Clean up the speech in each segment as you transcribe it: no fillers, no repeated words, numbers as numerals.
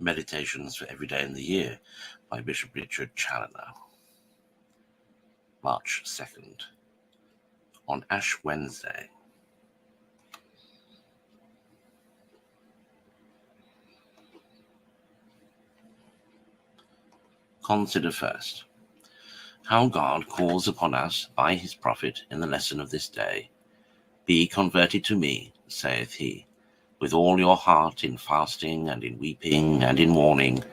Meditations for Every Day in the Year by Bishop Richard Challoner. March 2nd. On Ash Wednesday. Consider first how God calls upon us by his prophet in the lesson of this day. Be converted to me, saith he, with all your heart, in fasting and in weeping and in mourning,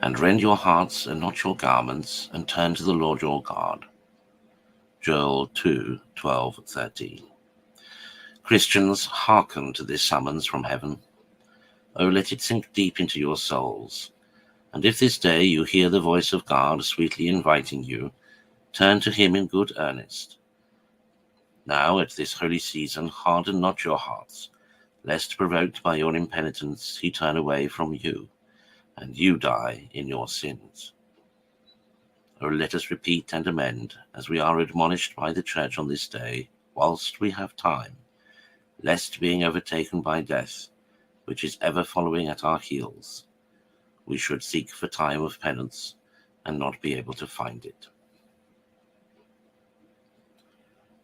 and rend your hearts and not your garments, and turn to the Lord your God. Joel 2:12-13. Christians, hearken to this summons from heaven. Oh, let it sink deep into your souls. And if this day you hear the voice of God sweetly inviting you, turn to him in good earnest. Now at this holy season harden not your hearts, lest provoked by your impenitence he turn away from you, and you die in your sins. O let us repeat and amend, as we are admonished by the Church on this day, whilst we have time, lest being overtaken by death, which is ever following at our heels, we should seek for time of penance, and not be able to find it.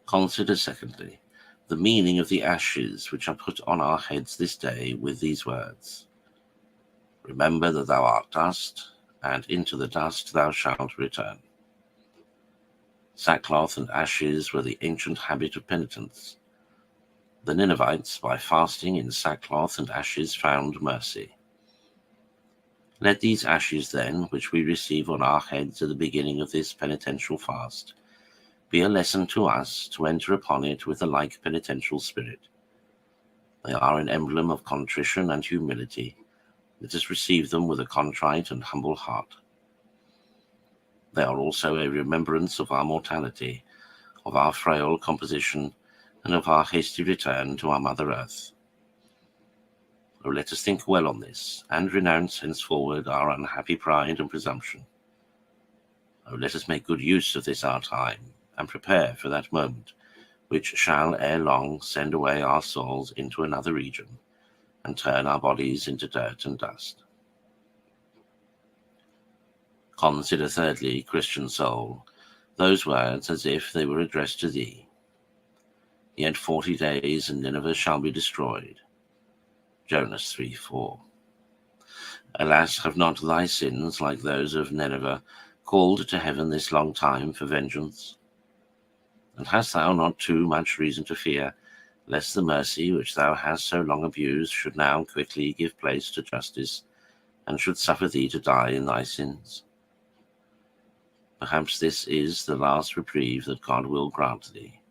Consider, secondly, the meaning of the ashes which are put on our heads this day with these words: Remember that thou art dust, and into the dust thou shalt return. Sackcloth and ashes were the ancient habit of penitence. The Ninevites, by fasting in sackcloth and ashes, found mercy. Let these ashes, then, which we receive on our heads at the beginning of this penitential fast, be a lesson to us to enter upon it with a like penitential spirit. They are an emblem of contrition and humility. Let us receive them with a contrite and humble heart. They are also a remembrance of our mortality, of our frail composition, and of our hasty return to our Mother Earth. Oh, let us think well on this, and renounce henceforward our unhappy pride and presumption. Oh, let us make good use of this our time, and prepare for that moment which shall ere long send away our souls into another region, and turn our bodies into dirt and dust. Consider thirdly, Christian soul, those words as if they were addressed to thee. Yet 40 days, and Nineveh shall be destroyed. Jonas 3:4. Alas, have not thy sins, like those of Nineveh, called to heaven this long time for vengeance? And hast thou not too much reason to fear, lest the mercy which thou hast so long abused should now quickly give place to justice, and should suffer thee to die in thy sins? Perhaps this is the last reprieve that God will grant thee.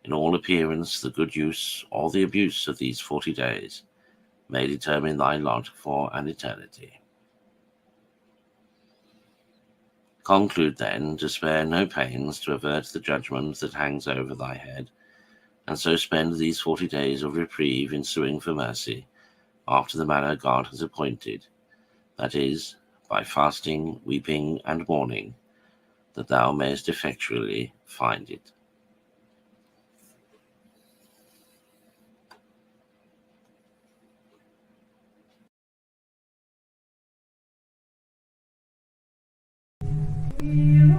In all appearance, the good use or the abuse of these 40 days may determine thy lot for an eternity. Conclude then to spare no pains to avert the judgment that hangs over thy head, and so spend these 40 days of reprieve in suing for mercy, after the manner God has appointed, that is, by fasting, weeping, and mourning, that thou mayest effectually find it. You